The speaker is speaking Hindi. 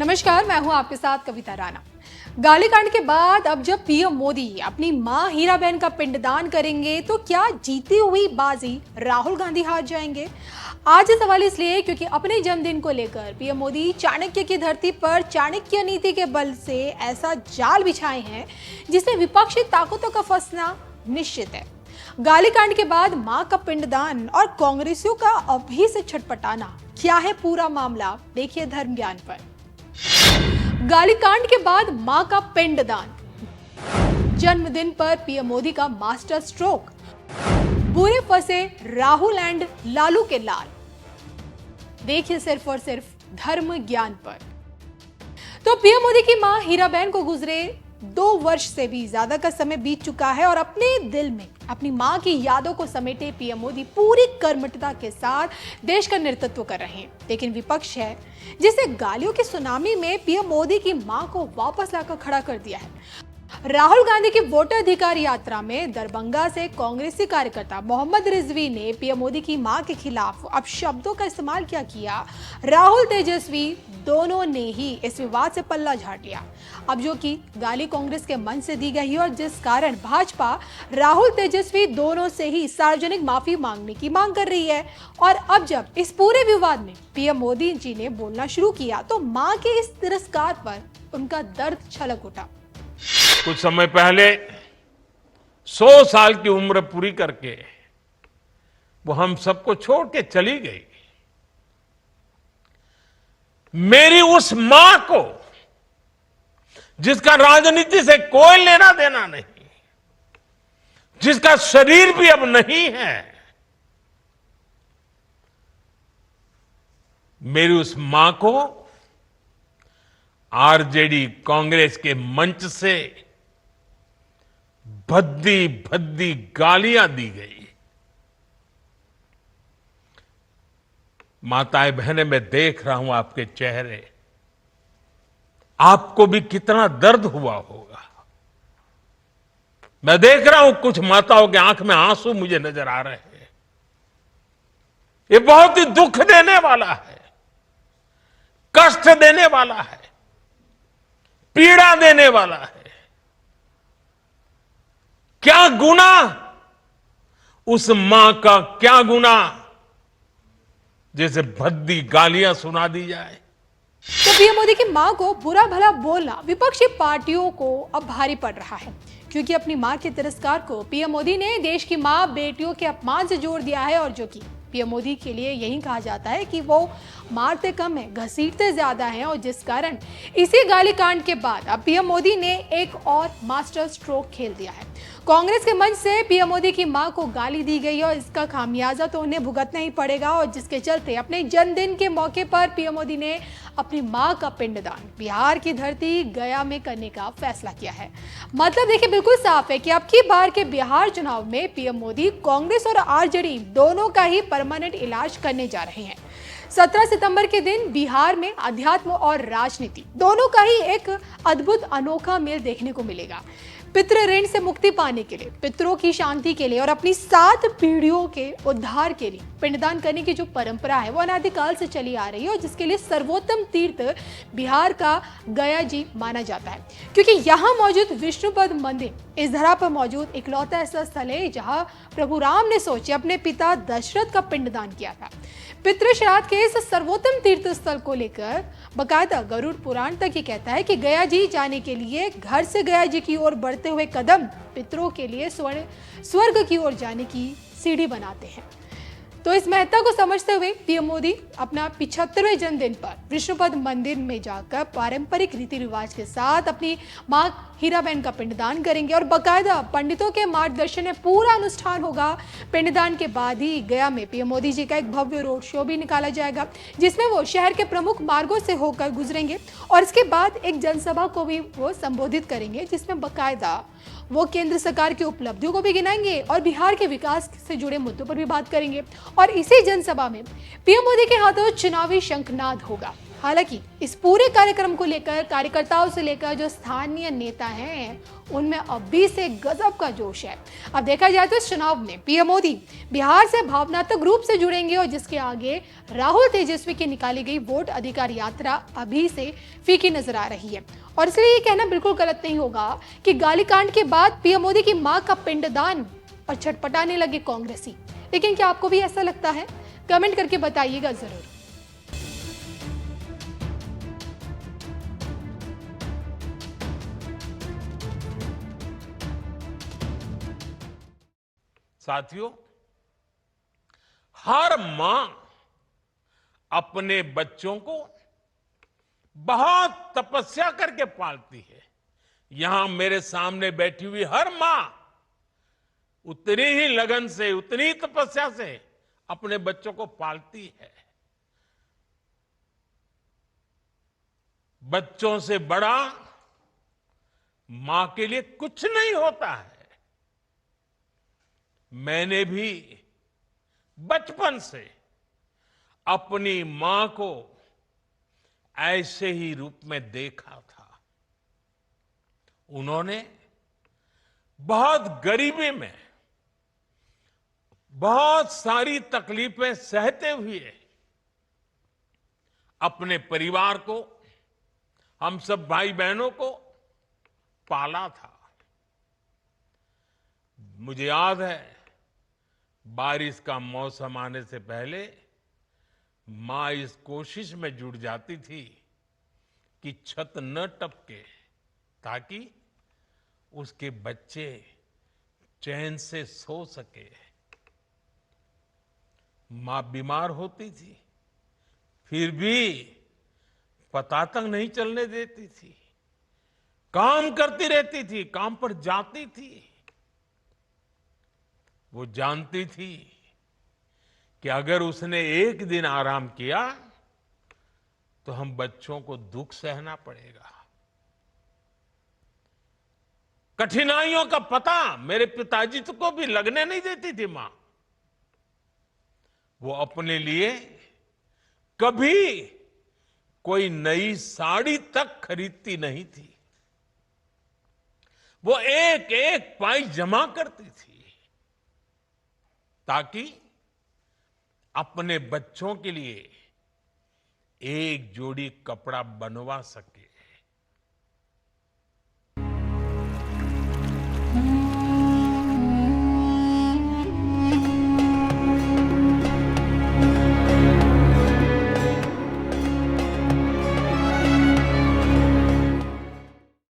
नमस्कार, मैं हूं आपके साथ कविता राणा। गालीकांड के बाद अब जब पीएम मोदी अपनी मां हीराबेन का पिंडदान करेंगे तो क्या जीती हुई बाजी राहुल गांधी हार जाएंगे? आज ये सवाल इसलिए क्योंकि अपने जन्मदिन को लेकर पीएम मोदी चाणक्य की धरती पर चाणक्य नीति के बल से ऐसा जाल बिछाए हैं जिसमें विपक्षी ताकतों का फंसना निश्चित है। गालीकांड के बाद मां का पिंडदान और कांग्रेसियों का अभी से छटपटाना, क्या है पूरा मामला, देखिए धर्म ज्ञान पर। गालीकांड के बाद मां का पिंडदान, जन्मदिन पर पीएम मोदी का मास्टर स्ट्रोक, बुरे फंसे राहुल एंड लालू के लाल, देखिए सिर्फ और सिर्फ धर्म ज्ञान पर। तो पीएम मोदी की मां हीराबेन को गुजरे 2 वर्ष से भी ज्यादा का समय बीत चुका है और अपने दिल में अपनी मां की यादों को समेटे पीएम मोदी पूरी कर्मठता के साथ देश का नेतृत्व कर रहे हैं। लेकिन विपक्ष है जिसे गालियों की सुनामी में पीएम मोदी की मां को वापस लाकर खड़ा कर दिया है। राहुल गांधी की वोटर अधिकार यात्रा में दरभंगा से कांग्रेसी कार्यकर्ता मोहम्मद रिजवी ने पीएम मोदी की मां के खिलाफ अब शब्दों का इस्तेमाल क्या किया, राहुल तेजस्वी दोनों ने ही इस विवाद से पल्ला झाड़ लिया। अब जो कि गाली कांग्रेस के मन से दी गई और जिस कारण भाजपा राहुल तेजस्वी दोनों से ही सार्वजनिक माफी मांगने की मांग कर रही है। और अब जब इस पूरे विवाद में पीएम मोदी जी ने बोलना शुरू किया तो मां के इस तिरस्कार पर उनका दर्द छलक उठा। कुछ समय पहले 100 साल की उम्र पूरी करके वो हम सबको छोड़ के चली गई। मेरी उस मां को जिसका राजनीति से कोई लेना देना नहीं, जिसका शरीर भी अब नहीं है, मेरी उस मां को आरजेडी कांग्रेस के मंच से भद्दी भद्दी गालियां दी गई। माताएं बहनें, मैं देख रहा हूं आपके चेहरे, आपको भी कितना दर्द हुआ होगा। मैं देख रहा हूं कुछ माताओं के आंख में आंसू मुझे नजर आ रहे हैं। ये बहुत ही दुख देने वाला है, कष्ट देने वाला है, पीड़ा देने वाला है। क्या गुना, उस मां का क्या गुना जैसे भद्दी गालियां सुना दी जाए। तो पीएम मोदी की मां को बुरा भला बोलना विपक्षी पार्टियों को अब भारी पड़ रहा है, क्योंकि अपनी मां के तिरस्कार को पीएम मोदी ने देश की मां बेटियों के अपमान से जोड़ दिया है। और जो कि पीएम मोदी के लिए यही कहा जाता है कि वो मारते कम है, घसीटते ज्यादा हैं। और जिस कारण इसी गालीकांड के बाद अब पीएम मोदी ने एक और मास्टर स्ट्रोक खेल दिया है। कांग्रेस के मंच से पीएम मोदी की मां को गाली दी गई और इसका खामियाजा तो उन्हें भुगतना ही पड़ेगा। और जिसके चलते अपने जन्मदिन के मौके पर पीएम मोदी ने अपनी मां का पिंडदान बिहार की धरती गया में करने का फैसला किया है। मतलब देखिए, बिल्कुल साफ है कि अब की बार के बिहार चुनाव में पीएम मोदी कांग्रेस और आरजेडी दोनों का ही परमानेंट इलाज करने जा रहे हैं। 17 सितंबर के दिन बिहार में अध्यात्म और राजनीति दोनों का ही एक अद्भुत अनोखा मेल देखने को मिलेगा। पितृ ऋण से मुक्ति पाने के लिए, पितरों की शांति के लिए और अपनी 7 पीढ़ियों के उद्धार के लिए पिंडदान करने की जो परंपरा है वो अनादिकाल से चली आ रही है और जिसके लिए सर्वोत्तम तीर्थ बिहार का गया जी माना जाता है, क्योंकि यहाँ मौजूद विष्णुपद मंदिर इस धरा पर मौजूद इकलौता ऐसा स्थल है जहाँ प्रभु राम ने सोचे अपने पिता दशरथ का पिंडदान किया था। पितृ श्राद्ध के इस सर्वोत्तम तीर्थ स्थल को लेकर बकायदा गरुड़ पुराण तक ये कहता है कि गया जी जाने के लिए घर से गया जी की ओर बढ़ते हुए कदम पितरों के लिए स्वर्ग की ओर जाने की सीढ़ी बनाते हैं। तो इस महत्ता को समझते हुए पीएम मोदी अपना 75वें जन्मदिन पर विष्णुपद मंदिर में जाकर पारंपरिक रीति रिवाज के साथ अपनी मां हीराबेन का पिंडदान करेंगे और बकायदा पंडितों के मार्गदर्शन में पूरा अनुष्ठान होगा। पिंडदान के बाद ही गया में पीएम मोदी जी का एक भव्य रोड शो भी निकाला जाएगा, जिसमें वो शहर के प्रमुख मार्गों से होकर गुजरेंगे और इसके बाद एक जनसभा को भी वो संबोधित करेंगे, जिसमें बकायदा वो केंद्र सरकार की उपलब्धियों को भी गिनाएंगे और बिहार के विकास से जुड़े मुद्दों पर भी बात करेंगे। और इसी जनसभा में पीएम मोदी के हाथों चुनावी शंखनाद होगा। हालांकि इस पूरे कार्यक्रम को लेकर कार्यकर्ताओं से लेकर जो स्थानीय नेता हैं उनमें अभी से गजब का जोश है। अब देखा जाए तो इस चुनाव में पीएम मोदी बिहार से भावनात्मक रूप से जुड़ेंगे और जिसके आगे राहुल तेजस्वी की निकाली गई वोट अधिकार यात्रा अभी से फीकी नजर आ रही है। और इसलिए ये कहना बिल्कुल गलत नहीं होगा कि गालीकांड के बाद पीएम मोदी की मां का पिंडदान और छटपटाने लगे कांग्रेसी। लेकिन क्या आपको भी ऐसा लगता है? कमेंट करके बताइएगा जरूर। साथियों, हर मां अपने बच्चों को बहुत तपस्या करके पालती है। यहां मेरे सामने बैठी हुई हर मां उतनी ही लगन से, उतनी ही तपस्या से अपने बच्चों को पालती है। बच्चों से बड़ा मां के लिए कुछ नहीं होता है। मैंने भी बचपन से अपनी मां को ऐसे ही रूप में देखा था। उन्होंने बहुत गरीबी में बहुत सारी तकलीफें सहते हुए अपने परिवार को, हम सब भाई बहनों को पाला था। मुझे याद है, बारिश का मौसम आने से पहले मां इस कोशिश में जुट जाती थी कि छत न टपके, ताकि उसके बच्चे चैन से सो सके। मां बीमार होती थी, फिर भी पता तक नहीं चलने देती थी। काम करती रहती थी, काम पर जाती थी। वो जानती थी कि अगर उसने एक दिन आराम किया तो हम बच्चों को दुख सहना पड़ेगा। कठिनाइयों का पता मेरे पिताजी को भी लगने नहीं देती थी मां। वो अपने लिए कभी कोई नई साड़ी तक खरीदती नहीं थी। वो एक एक पाई जमा करती थी ताकि अपने बच्चों के लिए एक जोड़ी कपड़ा बनवा सके।